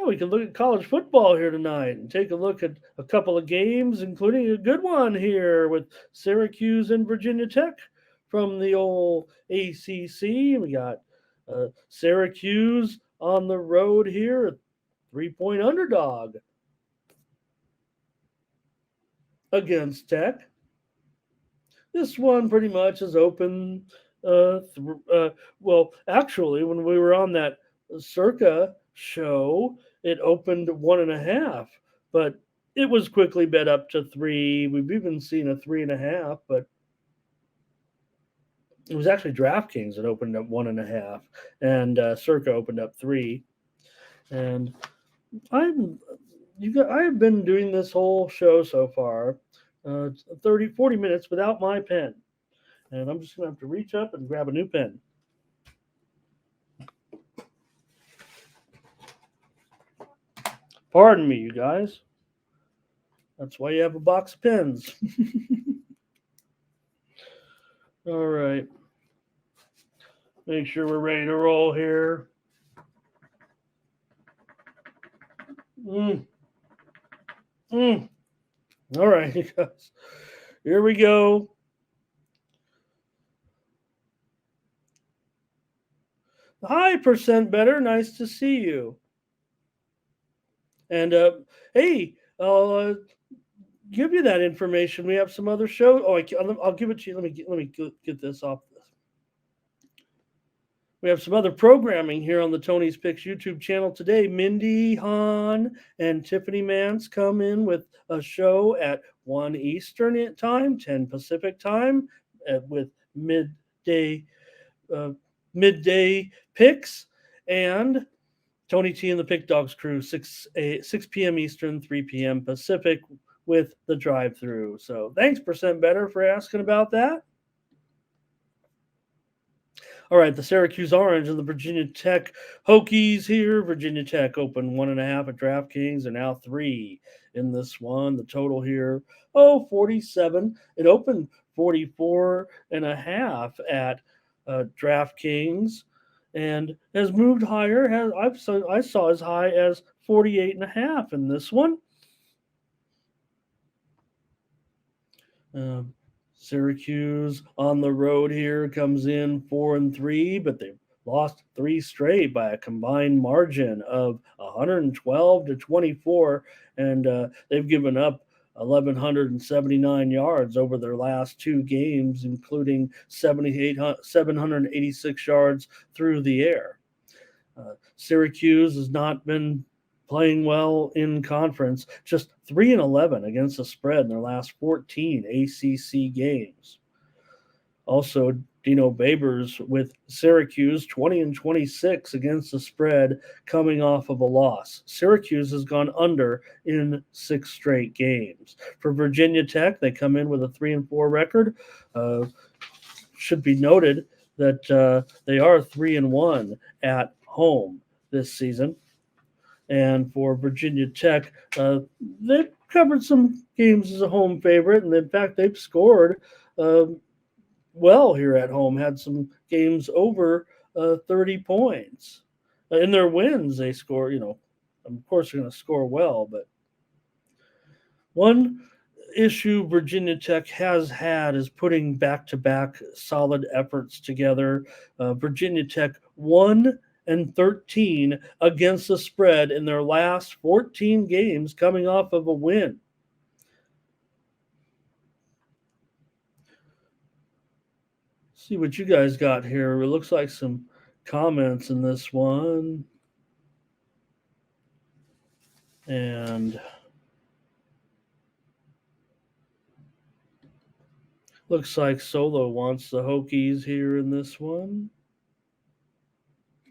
we can look at college football here tonight and take a look at a couple of games, including a good one here with Syracuse and Virginia Tech from the old ACC. We got Syracuse on the road here, a 3-point underdog against Tech. This one pretty much is open. Well, actually, when we were on that Circa show, it opened 1.5, but it was quickly bet up to 3. We've even seen a 3.5, but it was actually DraftKings that opened up 1.5, and Circa opened up 3. And I'm I have been doing this whole show so far, 40 minutes without my pen. And I'm just going to have to reach up and grab a new pen. Pardon me, you guys. That's why you have a box of pens. All right. Make sure we're ready to roll here. All right, you guys. Here we go. Hi, percent better. Nice to see you. And hey, I'll give you that information. We have some other shows. Oh, I'll give it to you. Let me get this off. We have some other programming here on the Tony's Picks YouTube channel today. Mindy Hahn and Tiffany Mance come in with a show at 1 Eastern time, 10 Pacific time, with midday picks, and Tony T and the Pick Dogs crew 6 p.m. Eastern, 3 p.m. Pacific with the drive-through. So thanks, Percent Better, for asking about that. All right, the Syracuse Orange and the Virginia Tech Hokies here. Virginia Tech opened 1.5 at DraftKings and now 3 in this one. The total here, 47. It opened 44.5 at DraftKings and has moved higher. I saw as high as 48.5 in this one. Syracuse on the road here comes in 4-3, but they've lost 3 straight by a combined margin of 112-24, and they've given up 1,179 yards over their last 2 games, including 786 yards through the air. Syracuse has not been playing well in conference, just 3-11 against the spread in their last 14 ACC games. Also, Dino Babers with Syracuse, 20-26 against the spread, coming off of a loss. Syracuse has gone under in 6 straight games. For Virginia Tech, they come in with a 3-4 record. Should be noted that they are 3-1 at home this season. And for Virginia Tech, they've covered some games as a home favorite, and in fact, they've scored well here at home. Had some games over 30 points. In their wins, they score. Of course, they're going to score well. But one issue Virginia Tech has had is putting back-to-back solid efforts together. Virginia Tech won and 13 against the spread in their last 14 games, coming off of a win. See what you guys got here. It looks like some comments in this one. And looks like Solo wants the Hokies here in this one.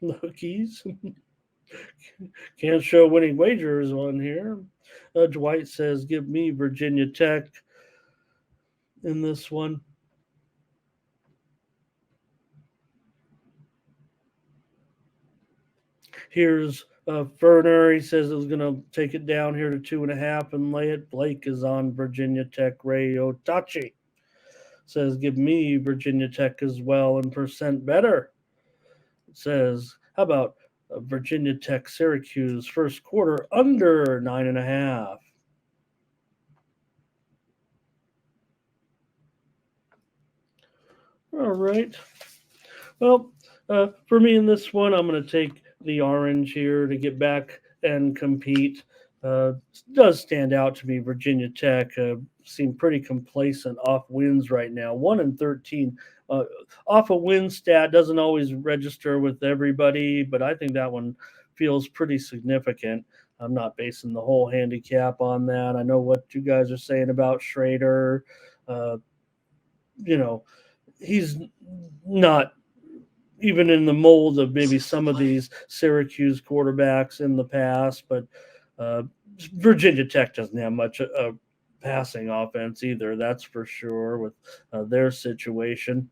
Hokies. Can't show winning wagers on here. Dwight says, give me Virginia Tech in this one. Here's Ferner. He says it was going to take it down here to 2.5 and lay it. Blake is on Virginia Tech. Ray Otachi says, give me Virginia Tech as well and percent better. It says, how about Virginia Tech Syracuse first quarter under 9.5. All right. Well, for me in this one, I'm going to take the orange here to get back and compete. Does stand out to me. Virginia Tech seem pretty complacent off wins right now. 1-13 off a win stat doesn't always register with everybody, but I think that one feels pretty significant. I'm not basing the whole handicap on that. I know what you guys are saying about Schrader. Uh, you know, he's not even in the mold of maybe some of these Syracuse quarterbacks in the past, but uh, Virginia Tech doesn't have much passing offense either. That's for sure with their situation.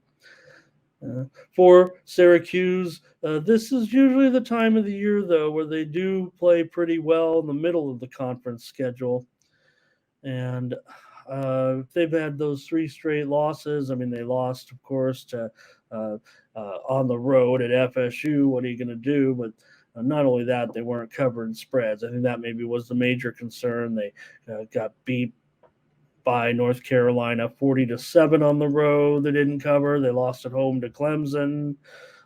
For Syracuse, this is usually the time of the year, though, where they do play pretty well in the middle of the conference schedule. And they've had those three straight losses. I mean, they lost, of course, to uh, on the road at FSU. What are you going to do? But not only that, they weren't covering spreads. I think that maybe was the major concern. They got beat by North Carolina 40-7 on the road. They didn't cover. They lost at home to Clemson.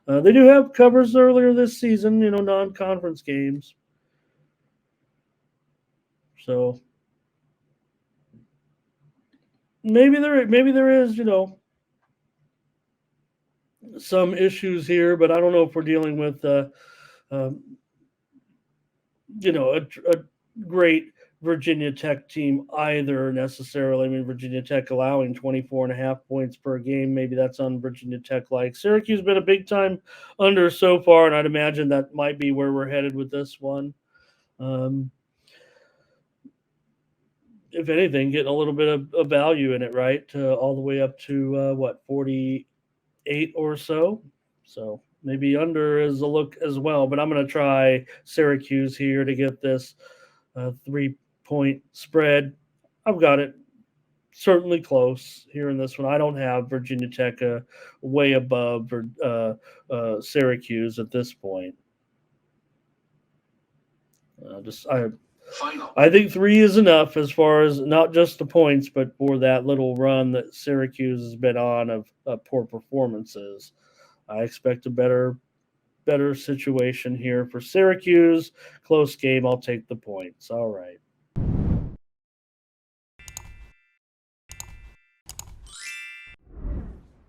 They do have covers earlier this season, non-conference games. So maybe there is, some issues here, but I don't know if we're dealing with um, a great Virginia Tech team either necessarily. I mean, Virginia Tech allowing 24.5 points per game. Maybe that's on Virginia Tech like. Syracuse been a big time under so far, and I'd imagine that might be where we're headed with this one. Um, if anything, getting a little bit of value in it, right? All the way up to 48 or so. So maybe under is a look as well. But I'm going to try Syracuse here to get this 3-point spread. I've got it certainly close here in this one. I don't have Virginia Tech way above Syracuse at this point. I think three is enough as far as not just the points, but for that little run that Syracuse has been on of poor performances. I expect a better situation here for Syracuse. Close game. I'll take the points. All right.